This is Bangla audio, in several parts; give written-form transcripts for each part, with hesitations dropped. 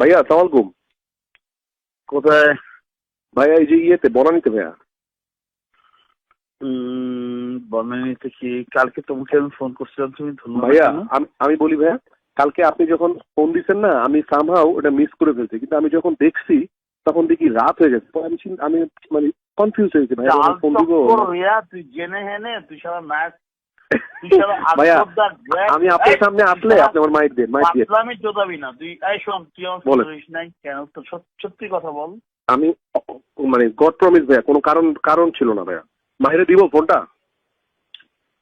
ভাইয়া আসসালামু আলাইকুম। কোথায়? ভাইয়া এই যে ইয়েতে বনানীতে ভাইয়া। বনানীতে কি? কালকে তোমাকে আমি ফোন করছিলাম, তুমি ধন্যবাদ। ভাইয়া আমি বলি ভাইয়া, কালকে আপনি যখন ফোন দিচ্ছেন না, আমি সামহাও ওটা মিস করে ফেলছি, কিন্তু আমি যখন দেখছি তখন দেখি রাত হয়ে গেছে। আমি মানে কনফিউজ হয়েছি ভাইয়া, ফোন দিব। তুই জেনে হেনে তুই সারা ম্যাচ ভাইয়া আমি আপনার সামনে আসলে আপনি আমার মাইক দেন, মাইক দিয়ে। আমি চোদাবি না তুই। এই শোন, তুই আমার ফোন ধরিস নাই কেন? তো সত্যি কথা বল। আমি মানে গড প্রমিস ভাইয়া, কোনো কারণ ছিল না ভাইয়া। মাহিরে দিব ফোনটা।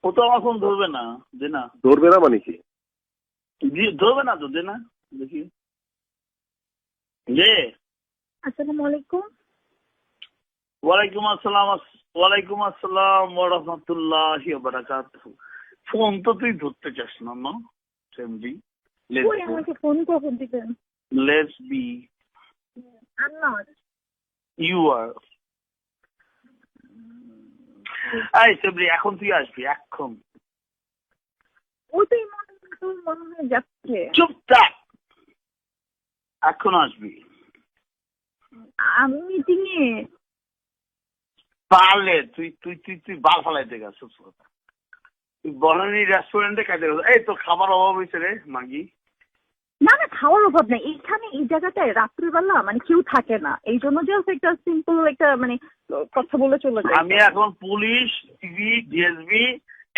ও তো আমার ফোন ধরবে না, দে না। ধরবে না মানে কি? ধরবে না তো, দে না দেখি। দে। আসসালামু আলাইকুম। ওয়ালাইকুম আসসালাম। ওয়ালাইকুম আসসালাম ওয়া রাহমাতুল্লাহি ওয়া বারাকাতুহু। ফোন তো তুই ধরতে চাস না, না সেমডি। কই আমাকে ফোন কখন দিবেন? Let's be. I'm not. You are. এই সেমডি, এখন তুই আসবি এখন। ও তো মনে হয় যাচ্ছে। চুপ থাক, এখন আসবি। আমি মিটিং এ। পারলে তুই তুই তুই তুই বাল ফালাইতে গেছিস। তুই বনানী রেস্টুরেন্টে খাইতে গেছিস। এই তোর খাবার অভাব হয়েছে রে মাগি। না না, খাওয়ার অভাব নেই এখানে। এই জায়গাটায় রাত্রিবেলা মানে কেউ থাকে না, এই জন্য জাস্ট একটা সিম্পল একটা মানে কথা বলে চলে যায়। আমি এখন police, TV, DSB,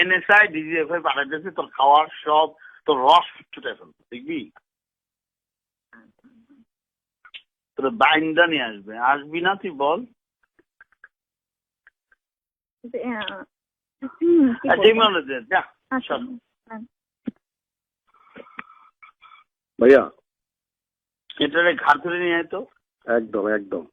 NSI, DGFI পাঠাইতেছি তোর খাওয়ার সব, তোর রস ছুটে ফেলবে, দেখবি। তোর বাইন্দা নিয়ে আসবে। আসবি না তুই বল। ভাইয়া এটারে ঘাট ধরে নিয়ে আয় তো। একদম একদম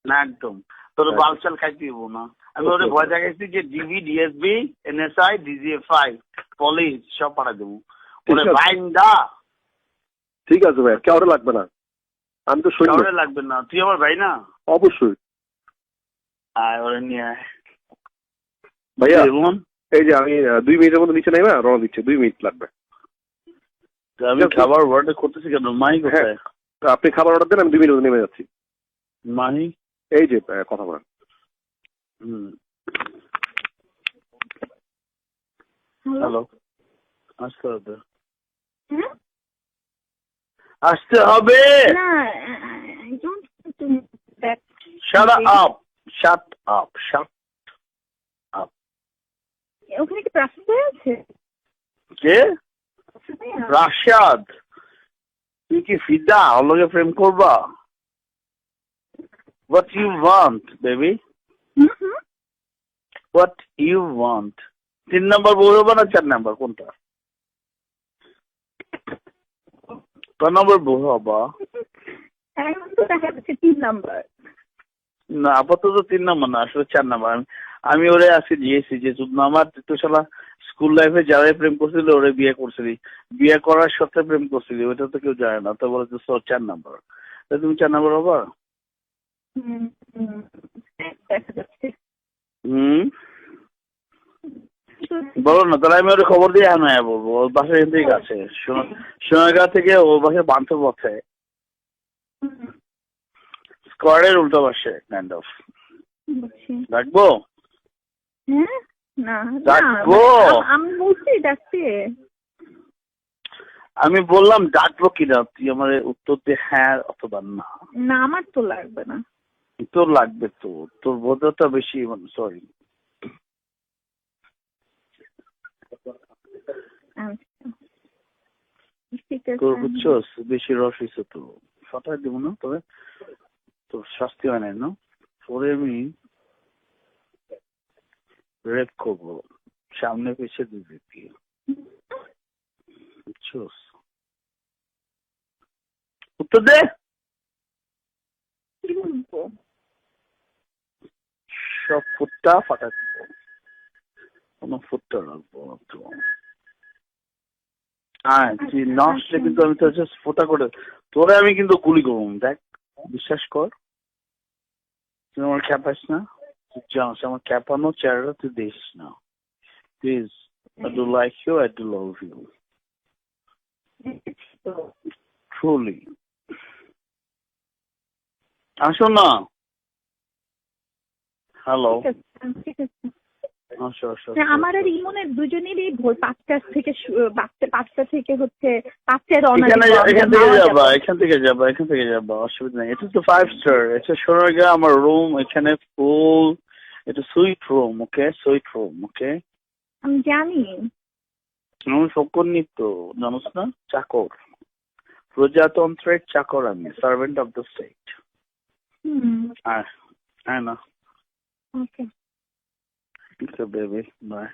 না একদম তোর বালচাল খাইতে দিব না। আমি ওরে ভয় দেখাইছি যে DB, DSB, NSI, DGFI, police সব পাঠা দেবো। ওরে বাইন্দা। ঠিক আছে ভাইয়া, কেউ লাগবে না। আমি তো সৈন্য। লাগবে না, তুই আমার ভাই না। অবশ্যই। আয় ওরে নিয়ে আয় ভাইয়া। এই যে আমি 2 মিনিটের মধ্যে নিচে নাইবা, রওনা দিচ্ছে। 2 মিনিট লাগবে। আমি খাবার অর্ডার করতেছি কেন? মাহি কোথায়? আপনি খাবার অর্ডার দেন, আমি 2 মিনিটের মধ্যে নেমে যাচ্ছি। মাহি এই যে কথা বলেন। হ্যালো, আসতে হবে। আসতে হবে। Shut up. Shut up. Shut up. ওখানে কি প্রাসাদ আছে? কে? রাশাদ। তুই কি ফিদা? ওর প্রেম করবা? What you want, baby? What you want? 3 নম্বর বউ হবে না 4 নম্বর কোনটা? 4 নম্বর বউ হবা? এখন তো দেখা যাচ্ছে 3 নম্বর। না আপাতত 3 নম্বর না, আসলে 4 নম্বর। আমি ওরে আজকে দিয়েছি যে আমার তো শালা স্কুল লাইফে যারাই প্রেম করছিল ওরে বিয়ে করছিলি, বিয়ে করার সত্ত্বে প্রেম করছিলি, ওইটা তো কেউ জানে না। তো বলে যে 4 নম্বর। তুমি 4 নম্বর হবা? বলো না, তাহলে আমি ওর খবর দিয়ে আনায় বলবো। ওর বাসা এখান থেকে আছে, সোনারগাঁ থেকে ওর বাসা বান্ধব পথে, স্কোয়ারের উল্টো পাশে কাইন্ড অফ। রাখবো? আমি বলছি ডাকতে। আমি বললাম ডাকবো কিনা, তুই আমার উত্তর দে হ্যাঁ অথবা না। না আমার তো লাগবে না। তোর লাগবে তো, তোর বোধটা বেশি। সরি। তোর বুঝছস বেশি রস হয়েছে তো, ফাটাই দেবো না। তবে তোর শাস্তি হয় নাই না, পরে আমি রেপ করবো সামনে পেছে দিবি। বুঝছস? উত্তর দে। সব ফুটটা ফাটা দিব, কোনো ফুটটা রাখবো না তো। হ্যাঁ তুই নষ্ট, কিন্তু আমি তো ফোটা করে তোরে আমি কিন্তু গুলি করবো। দেখ, বিশ্বাস কর। তুই আমার খ্যাপাস না, তুই জানিস আমার খ্যাপানো চেহারাটা তুই দেখিস না। Please, I do like you, I do love you. Truly. আসো না। হ্যালো, ঠিক আছে, ঠিক আছে। আসো আসো। হ্যাঁ, আমার আর ইমনের দুজনেরই ভোর 5টা থেকে 5টা থেকে হচ্ছে 5টায় রওনা এখানে দিব, আমরা এখান থেকে মাওয়া যাবা, যাবো। এখান থেকে যাবা, এখান থেকে যাবা, অসুবিধা নেই। এটা তো 5 স্টার, এটা সোনারগাঁ আমার রুম, এখানে ফুল, এটা সুইট রুম, ওকে, সুইট রুম, ওকে। আমি জানি। আমি ফকরনি তো, জানোস না, চাকর, প্রজাতন্ত্রের চাকর আমি, সার্ভেন্ট অফ দ্য স্টেট। হুম, আয়, আয় না, ওকে। Baby, by.